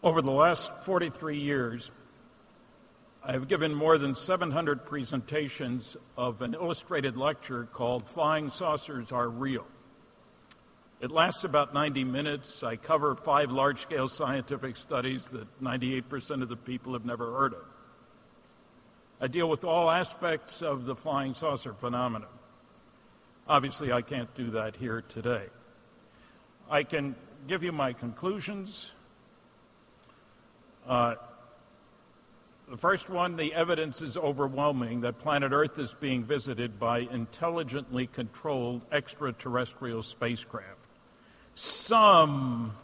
Over the last 43 years, I have given more than 700 presentations of an illustrated lecture called Flying Saucers Are Real. It lasts about 90 minutes. I cover 5 large-scale scientific studies that 98% of the people have never heard of. I deal with all aspects of the flying saucer phenomenon. Obviously, I can't do that here today. I can give you my conclusions. The first one, the evidence is overwhelming that planet Earth is being visited by intelligently controlled extraterrestrial spacecraft. Some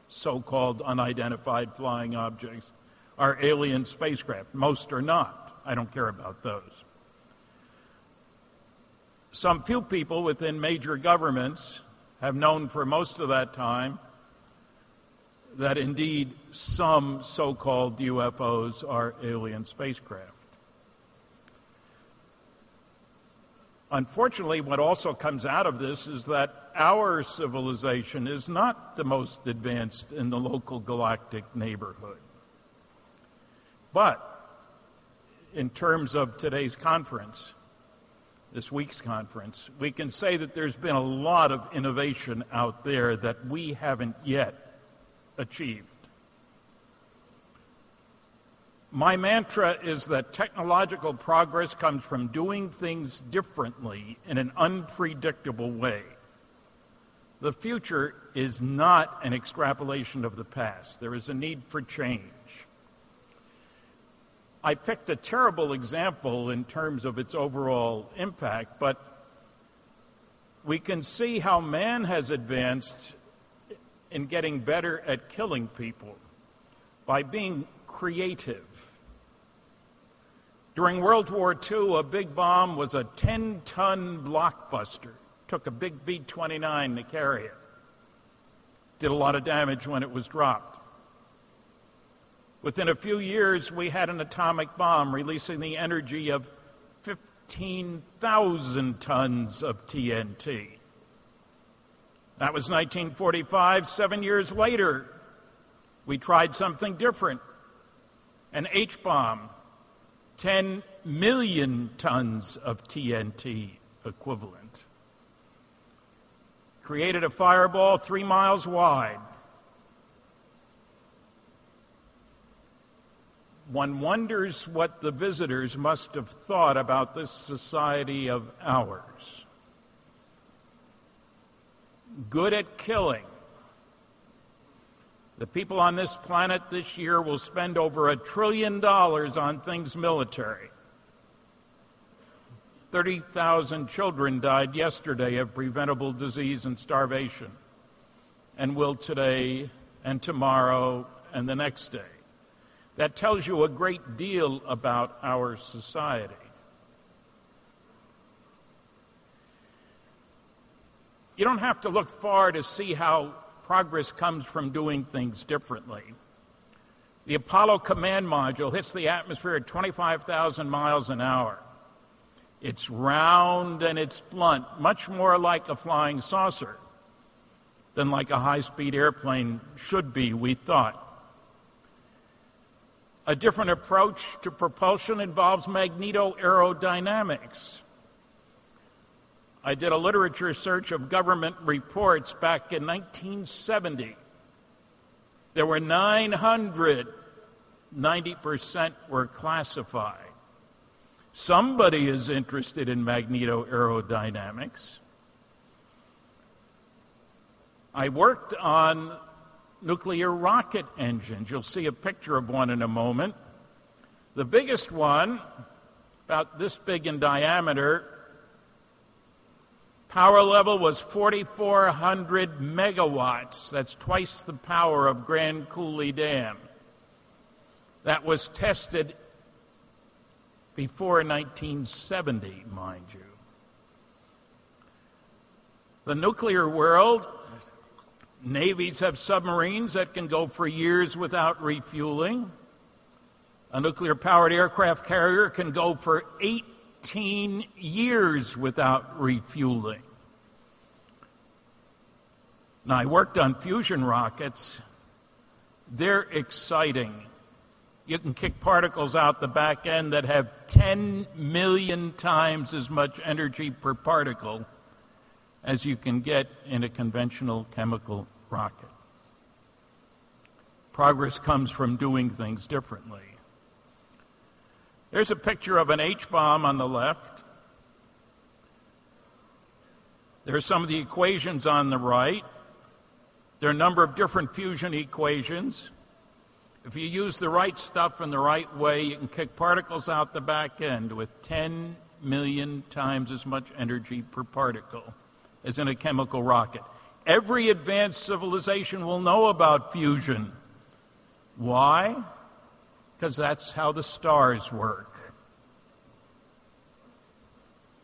so-called unidentified flying objects are alien spacecraft. Most are not. I don't care about those. Some few people within major governments have known for most of that time that indeed some so-called UFOs are alien spacecraft. Unfortunately, what also comes out of this is that our civilization is not the most advanced in the local galactic neighborhood. But in terms of today's conference, this week's conference, we can say that there's been a lot of innovation out there that we haven't yet achieved. My mantra is that technological progress comes from doing things differently in an unpredictable way. The future is not an extrapolation of the past. There is a need for change. I picked a terrible example in terms of its overall impact, but we can see how man has advanced in getting better at killing people by being creative. During World War II, a big bomb was a 10-ton blockbuster. Took a big B-29 to carry it. Did a lot of damage when it was dropped. Within a few years, we had an atomic bomb releasing the energy of 15,000 tons of TNT. That was 1945. 7 years later, we tried something different. An H-bomb, 10 million tons of TNT equivalent. Created a fireball 3 miles wide. One wonders what the visitors must have thought about this society of ours. Good at killing. The people on this planet this year will spend over $1 trillion on things military. 30,000 children died yesterday of preventable disease and starvation, and will today and tomorrow and the next day. That tells you a great deal about our society. You don't have to look far to see how progress comes from doing things differently. The Apollo command module hits the atmosphere at 25,000 miles an hour. It's round and it's blunt, much more like a flying saucer than like a high-speed airplane should be, we thought. A different approach to propulsion involves magneto-aerodynamics. I did a literature search of government reports back in 1970. There were 900. 90% were classified. Somebody is interested in magneto-aerodynamics. I worked on nuclear rocket engines. You'll see a picture of one in a moment. The biggest one, about this big in diameter, power level was 4,400 megawatts. That's twice the power of Grand Coulee Dam. That was tested before 1970, mind you. The nuclear world, navies have submarines that can go for years without refueling. A nuclear-powered aircraft carrier can go for 18 years without refueling. Now, I worked on fusion rockets. They're exciting. You can kick particles out the back end that have 10 million times as much energy per particle as you can get in a conventional chemical rocket. Progress comes from doing things differently. There's a picture of an H-bomb on the left. There are some of the equations on the right. There are a number of different fusion equations. If you use the right stuff in the right way, you can kick particles out the back end with 10 million times as much energy per particle as in a chemical rocket. Every advanced civilization will know about fusion. Why? Because that's how the stars work.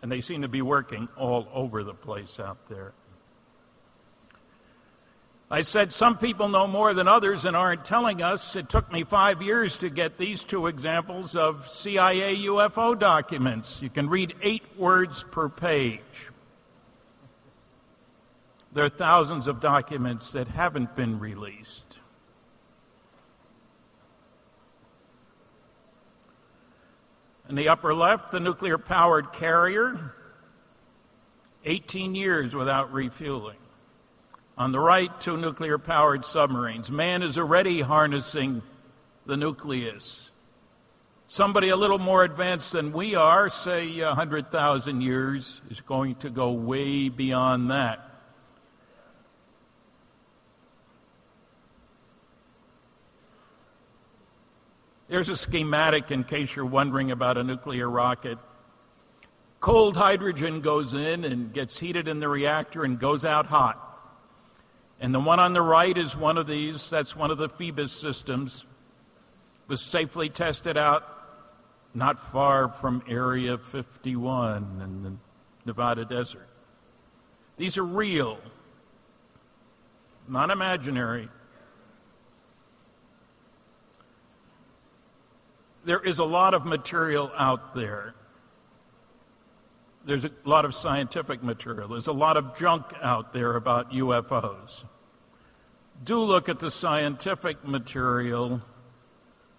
And they seem to be working all over the place out there. I said some people know more than others and aren't telling us. It took me 5 years to get these two examples of CIA UFO documents. You can read 8 words per page. There are thousands of documents that haven't been released. In the upper left, the nuclear-powered carrier, 18 years without refueling. On the right, 2 nuclear-powered submarines. Man is already harnessing the nucleus. Somebody a little more advanced than we are, say 100,000 years, is going to go way beyond that. There's a schematic in case you're wondering about a nuclear rocket. Cold hydrogen goes in and gets heated in the reactor and goes out hot. And the one on the right is one of these. That's one of the Phoebus systems. It was safely tested out not far from Area 51 in the Nevada desert. These are real, not imaginary. There is a lot of material out there. There's a lot of scientific material. There's a lot of junk out there about UFOs. Do look at the scientific material.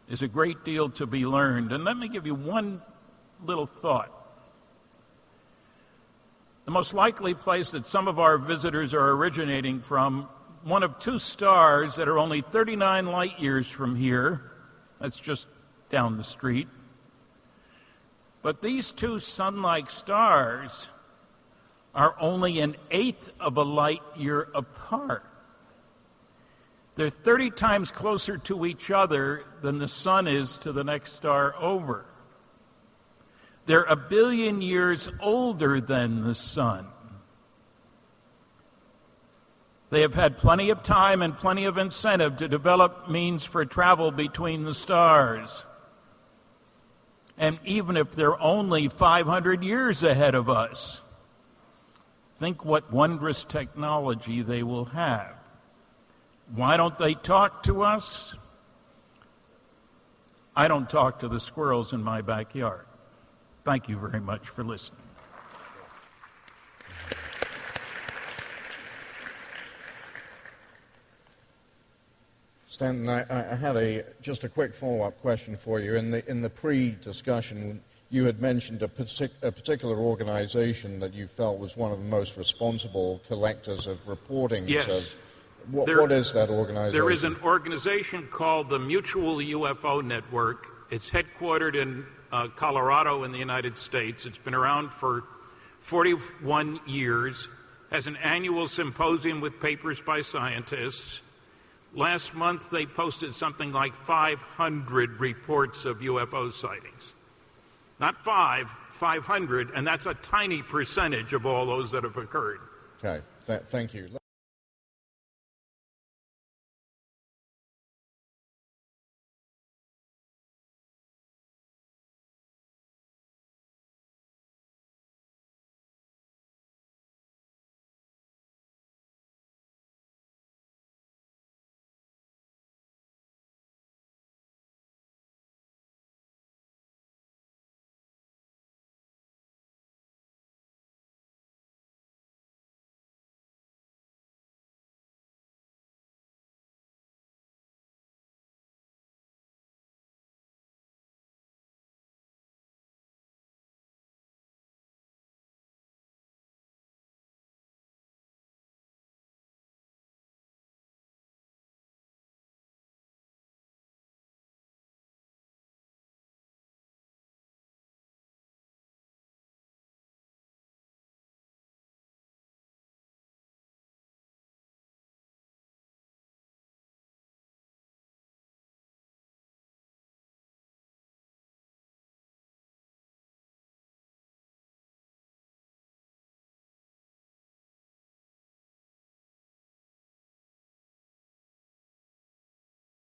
There's a great deal to be learned. And let me give you one little thought. The most likely place that some of our visitors are originating from, one of 2 stars that are only 39 light years from here. That's just down the street. But these 2 sun-like stars are only 1/8 of a light year apart. They're 30 times closer to each other than the sun is to the next star over. They're 1 billion years older than the sun. They have had plenty of time and plenty of incentive to develop means for travel between the stars. And even if they're only 500 years ahead of us, think what wondrous technology they will have. Why don't they talk to us? I don't talk to the squirrels in my backyard. Thank you very much for listening. Stanton, I had just a quick follow-up question for you. In the pre-discussion, you had mentioned a particular organization that you felt was one of the most responsible collectors of reportings. Yes. What is that organization? There is an organization called the Mutual UFO Network. It's headquartered in Colorado in the United States. It's been around for 41 years, has an annual symposium with papers by scientists. Last month, they posted something like 500 reports of UFO sightings. Not 500, and that's a tiny percentage of all those that have occurred. Okay, thank you.